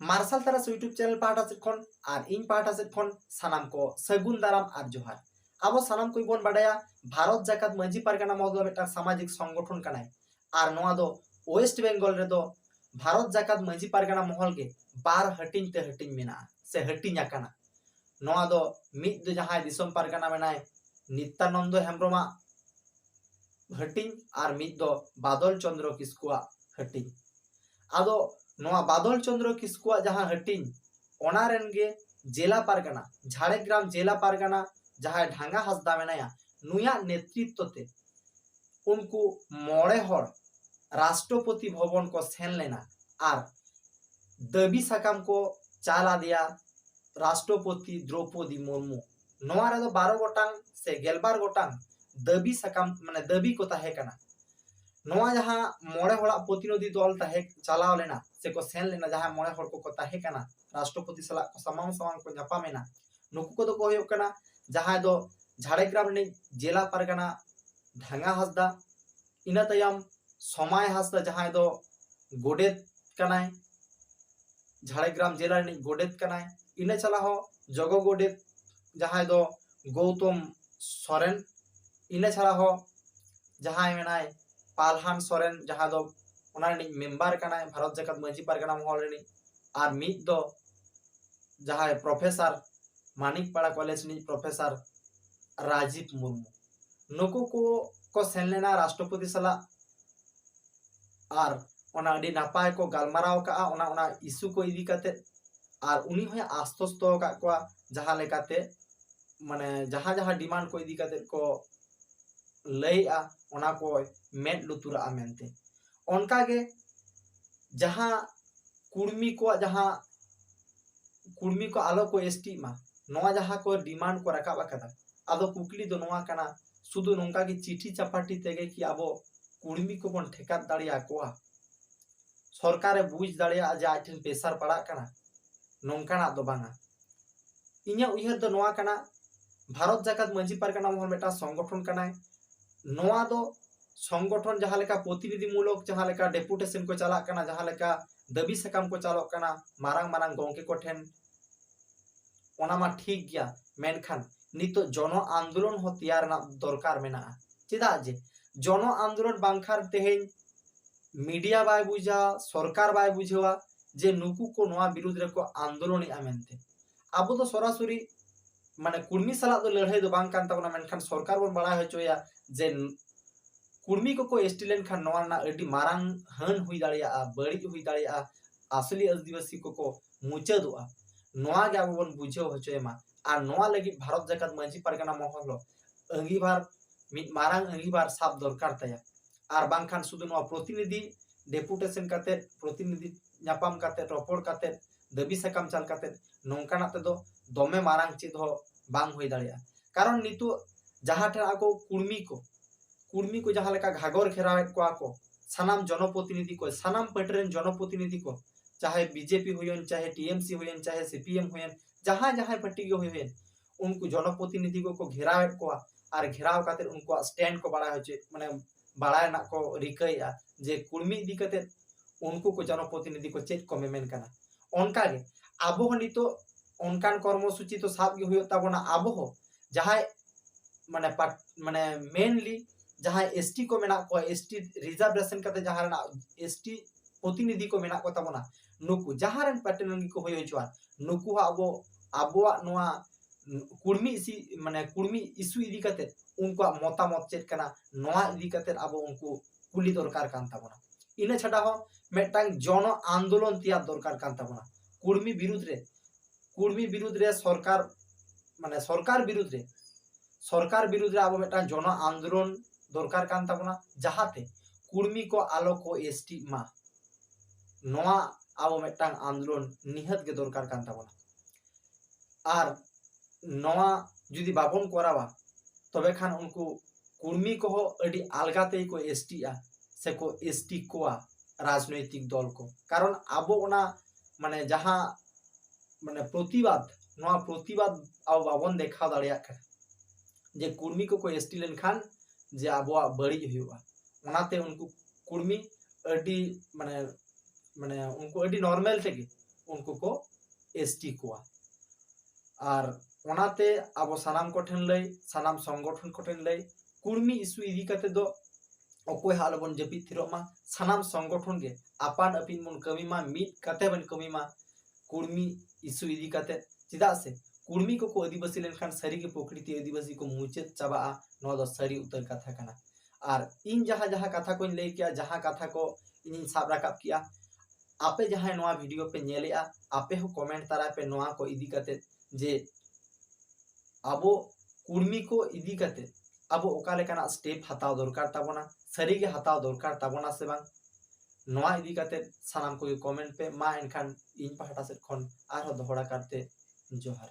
Martial तारास YouTube channel पाहटा set खन और इन पाहटा set खन सानाम को सगुन दाराम और जोहार। अब सानाम कोई बन बाडाया भारत जाकात मांझी पारगाना महोदय मिट्टा सामाजिक संगठन कनाय और नोआ दो वेस्ट बेंगल रे दो भारत जाकात मांझी पारगाना महल के बार हटिंग ते हटिंग मेना से हटिंग आकाना। नोआ दो मिद दो जहां दिसम पारगाना मेनाय नित्यानंद हेम्ब्रमा हटिंग और मिद दो बादल चंद्र किस्कुआ हटिंग। आदो नोआ बादल चंद्र किस्कुआ जहां हटिंग ओना रेन गे जिला पारगाना झाड़ग्राम जिला पारगाना जहां ढांगा हंसदा मेनाया नुया नेतृत्व ते उनको मोड़े हड़ राष्ट्रपति भवन को सेन लेना और दाबी साकाम को चाला दिया राष्ट्रपति द्रौपदी मुर्मू। नोआ रे दो 12 गोटांग से 11 गोटांग दाबी साकाम माने दाबी को ताहे कना। नोआ जहां मोड़े हड़ा प्रतिनिधि दल ताहे चलाव लेना से को सेन लेना जहां मोड़े हड़ को ताहे कना राष्ट्रपति सला समाम समाम को न्यापामेना नुकु को दो को होयो कना जहां दो झाड़ग्राम ने जिला पारगाना ढांगा हंसदा इना तयम समय हंसदा जहां दो गोडेत कनाय झाड़ग्राम जिला ने गोडेत कनाय इना चला हो जगो गोडेत जहां दो गौतम सोरेन इना चला हो जहां मेनाय पालहान सोरेन जहां दो मेम्बर कनाय भारत जाकात मांझी पारगाना महल रे और मिद दो जहां प्रोफेसर मानिकपाड़ा कॉलेज नि प्रोफेसर राजीव मुर्मू नुकु को सेन लेना राष्ट्रपति सला और ओना अडी नापाय को गालमाराव का ओना इशू को इदी काते और उनी होय आश्वस्त का को जहां लेकाते माने जहां जहां डिमांड को इदी काते को लैया ओना को मेड लुतुरा मेनते ओनका गे जहां कुर्मी को आलो को एसटी मा नोआ जहां को डिमांड को रकाब अकदा आदो कुकली दो नोआ कना सुदु नोंका की चिठी चपाटी तेगे कि आबो कुर्मी को बन ठेका दाड़िया कोआ सरकारे बुझ दाड़िया जे आठन प्रेशर पड़ा कना नोंकाना दो बांगा इन्या उयहर दो नोआ कना भारत जाकात मांझी पारगाना महल मेटा संगठन कनाय नोआ दो संगठन जहां लेका प्रतिनिधिमूलक जहां लेका डेपुटेशन को चला कना जहां लेका दाबी साकाम को चालक कना मारांग मारांग गोंके को ठेन ओना मा ठीक गया मेनखान नितो जन आंदोलन हो तैयार ना दरकार मेना चेदा जे जन आंदोलन बांखार तेहेन मीडिया बाय बुझा सरकार बाय बुझेवा जे नुकु को नोआ विरुद्ध रे को आंदोलन आमेनते आबो तो सरासरी माने कुर्मी सला दो लड़ाई दो बांग कान ताबना मेनखान सरकार बन बड़ा होचोया जे कुर्मी को एसटी लेन खान नोआ ना अडी मारांग हन हुई दाड़िया बड़ी हुई दाड़िया असली आदिवासी को मुचादोआ नोआ गे आबो बन बुझेव होचोयमा और नोआ लगी भारत जाकात मांझी पारगाना महल अंगीभार मिद मारांग अंगीभार साब दरकार ताया और बांखान सुदु नोआ प्रतिनिधि डेपुटेशन काते प्रतिनिधि न्यापाम काते रपड़ काते दाबी साकाम चाल काते नोंकाना तेदो दमे मारांग चेद हो बांग हुई दाड़िया कारण नितु जहां ठे आको कुर्मी को जहां लेका घागर घेरावे को सानाम जनप्रतिनिधि को सानाम पटरेन जनप्रतिनिधि को चाहे बीजेपी हुयन चाहे टीएमसी हुयन चाहे सीपीएम हुयन जहां जहां पार्टी के हुयन उनको जनप्रतिनिधि को घेरावे को और घेराव काते उनको स्टैंड को बड़ा होचे माने बड़ा ना को रिकैया जे कुर्मी इदी काते उनको को जनप्रतिनिधि को चेक को मेमेन कना ओनका गे आबो नितो ओनकान कर्मसूची तो साब गे हुयो ताबोना आबो हो जहां माने मेनली जहां एसटी को मेना को एसटी रिजर्वेशन काते जहां ना एसटी प्रतिनिधि को मेना को ताबोना नुकु जहां रन पैटर्न को होय होचवा नुकु आबो आबोआ नोआ कुर्मी इसी माने कुर्मी इशू इदी काते उनको मतामत चेक कना नोआ इदी काते आबो उनको कुली दरकार कान ताबोना इना छाडा हो मेटांग जन आंदोलन तैयार दरकार कान ताबोना कुर्मी विरुद्ध रे सरकार माने सरकार विरुद्ध रे आबो मेटांग जन आंदोलन दरकार कान ताबोना जहाते कुर्मी को आलो को एसटी मा नोआ आबो मेटांग आंदोलन निहत गे दरकार कान ताबोना और नोआ जुदी बाबन करावा तबे खान उनको कुर्मी को अडी आलगाते को एसटी आ से को एसटी को राजनैतिक दल को कारण आबो ओना माने जहां माने प्रतिवाद अब बाबन देखा दाड़िया जे कुर्मी को एसटी लेन खान जे आबोआ बड़ी हुआ ओनाते उनको कुर्मी अडी माने माने उनको अडी नॉर्मल थे उनको को एसटी कोआ। और ओनाते आबो सानाम कोठेन लई सानाम संगठन कोठेन लई कुर्मी इस्यू इदी कते दो अकोय हाल बन जपी थिरोमा सानाम संगठन गे आपान अपिन बन कमी मा मिट कते बन कमी मा कुर्मी इस्यू इदी कते चिदा से कुर्मी को आदिवासी लेनखान सारी के प्रकृति आदिवासी को मुचाद चाबा नो दो सारी उतर कथा कना। और इन जहाँ जहाँ कथा को लई किया जहाँ कथा को इन साब राकाब किया आपे जहाँ नोआ वीडियो पे नेलेआ आपे हो कमेंट तारा पे नोआ को इदी कते जे आबो कुर्मी को इदी कते आबो ओका लेकाना स्टेप हताव दरकार ताबोना सारी के हताव दरकार ताबोना से बांग नोआ इदी कते सानाम को कमेंट पे मा एनखान इन पहाटा से खन आरो दोहरा करते जोहार।